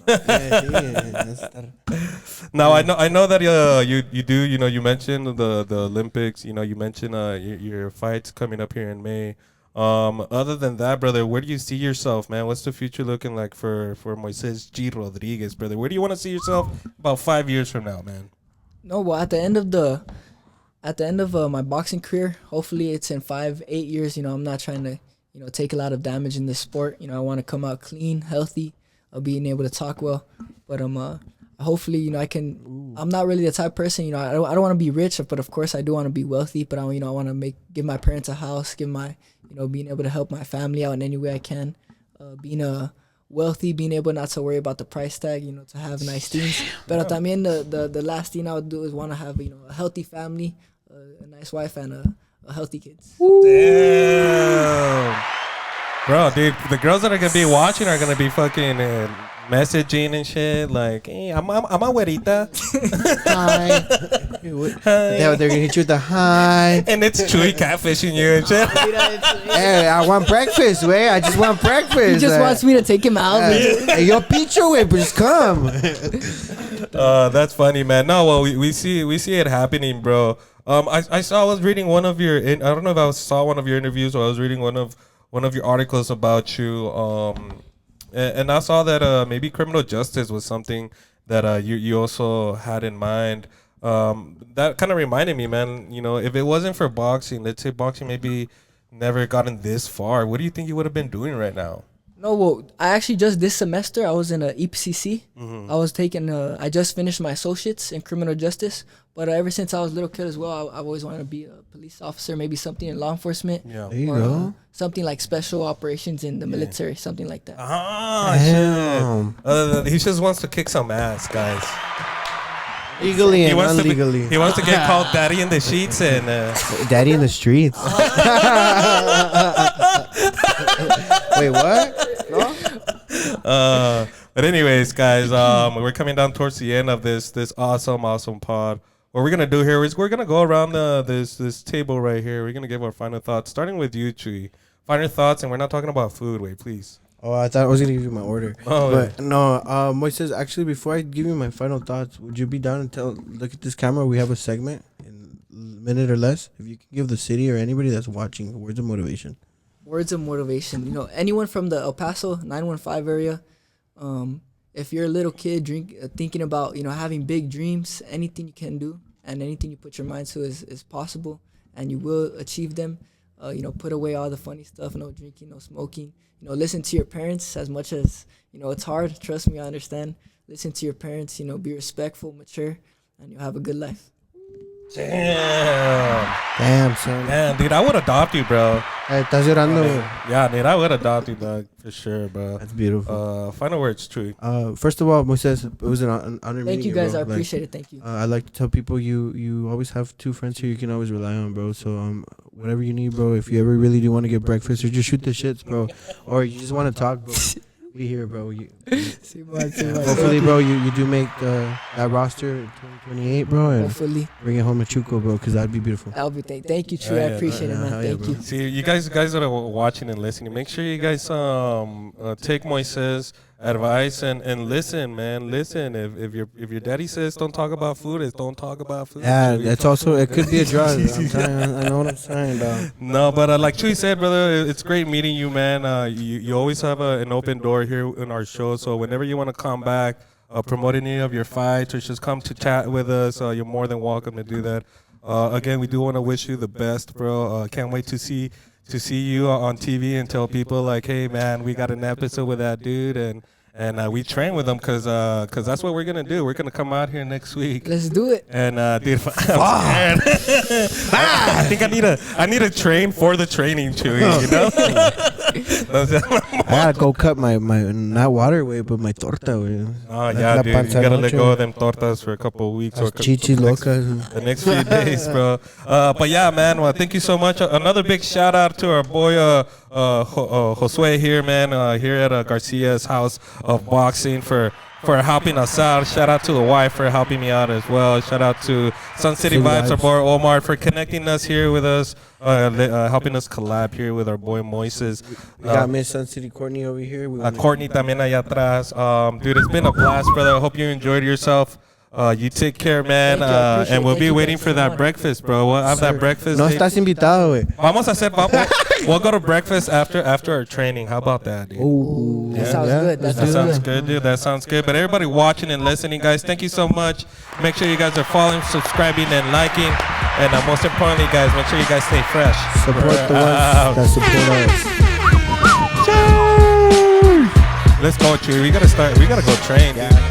Now I know that you do, you mentioned the Olympics, you mentioned your fights coming up here in May. Other than that, brother, where do you see yourself, man? What's the future looking like for Moises G Rodriguez, brother? Where do you want to see yourself about 5 years from now, man? No, well, at the end of my boxing career, hopefully it's in 5-8 years. I'm not trying to take a lot of damage in this sport. I want to come out clean, healthy, being able to talk well. But hopefully I can. I'm not really the type of person. I don't want to be rich, but of course I do want to be wealthy. But I want to give my parents a house, being able to help my family out in any way I can. Being wealthy, being able not to worry about the price tag, to have nice things. But también the last thing I would do is want to have a healthy family, a nice wife, and a healthy kids. Damn. Bro, dude, the girls that are gonna be watching are gonna be fucking messaging and shit like, hey, I'm a güerita. Hi. They're gonna hit you with the hi. And it's Chuy catfishing you and shit. Hey, I want breakfast, way. I just want breakfast. He just wants me to take him out. Hey, your pizza, way, just come. That's funny, man. No, well, we see it happening, bro. I was reading one of your. I don't know if I saw one of your interviews or I was reading one of your articles about you. And I saw that maybe criminal justice was something that you also had in mind. That kind of reminded me, man. If it wasn't for boxing, let's say boxing maybe never gotten this far, what do you think you would have been doing right now? No, well, I actually just this semester I was in a EPCC. I was taking. I just finished my associates in criminal justice. But ever since I was a little kid as well, I've always wanted to be a police officer, maybe something in law enforcement. Yeah. There you go. Something like special operations in the military, something like that. Damn. He just wants to kick some ass, guys. Legally and illegally. He wants to get called daddy in the sheets and daddy in the streets. Wait, what? No? But anyways, guys, we're coming down towards the end of this awesome pod. What we're gonna do here is we're gonna go around this table right here. We're gonna give our final thoughts, starting with you, Chuy. Final thoughts, and we're not talking about food. Wait, please. Oh, I thought I was gonna give you my order. Oh, but yeah. no, Moises, actually, before I give you my final thoughts, would you be down and look at this camera? We have a segment in a minute or less. If you can give the city or anybody that's watching words of motivation. Words of motivation. Anyone from the El Paso 915 area, if you're a little kid thinking about having big dreams, anything you can do and anything you put your mind to is possible, and you will achieve them. Put away all the funny stuff, no drinking, no smoking. Listen to your parents as much as it's hard. Trust me, I understand. Listen to your parents. Be respectful, mature, and you'll have a good life. Damn, son. Man, dude, I would adopt you, bro. Hey, estás llorando. Yeah, dude, I would adopt you, dog, for sure, bro. That's beautiful. Final words, Chuy. First of all, Moises, it was an honor meeting you. Thank you, guys. Bro. I appreciate it. Thank you. I like to tell people you always have two friends here you can always rely on, bro. So whatever you need, bro. If you ever really do want to get breakfast or just shoot the shits, bro, or you just want to talk, bro. We here, bro. Hopefully, bro, you do make that roster in 2028, bro. And hopefully bring it home to Chuco, bro, because that'd be beautiful. Thank you, Chuy. I appreciate it, man. Thank you. See, you guys that are watching and listening, make sure you guys take Moises' advice and listen, man. Listen. If your daddy says don't talk about food, it's don't talk about food. Yeah, that's also it could be a drug. I know what I'm saying, dog. No, but like Chuy said, brother, it's great meeting you, man. You always have an open door here in our show. So whenever you want to come back, promote any of your fights or just come to chat with us, you're more than welcome to do that. Again, we do want to wish you the best, bro. Can't wait to see you on TV and tell people like, hey, man, we got an episode with that dude and we train with them because that's what we're gonna do. We're gonna come out here next week. Let's do it. And dude, I think I need to train for the training, Chuy. I gotta go cut my not water way, but my torta way. Oh yeah, dude, you gotta let go of them tortas for a couple of weeks or chichi locas. The next few days, bro. But yeah, man. Well, thank you so much. Another big shout out to our boy Josue here, man. Here at Garcia's House of Boxing for helping us out. Shout out to the wife for helping me out as well. Shout out to Sun City Vibes, our boy Omar, for connecting us here with us, helping us collab here with our boy Moises. We got Miss Sun City Courtney over here. Courtney también allá atrás. Dude, it's been a blast, brother. I hope you enjoyed yourself. You take care, man. And we'll be waiting for that breakfast, bro. We'll have that breakfast. No estás invitado, güey. Vamos a hacer, We'll go to breakfast after our training. How about that, dude? Oh, That sounds good. That sounds good, dude. That sounds good. But everybody watching and listening, guys, thank you so much. Make sure you guys are following, subscribing, and liking. And most importantly, guys, make sure you guys stay fresh. Support the ones that support us. Let's go, Chuy. We gotta go train, dude.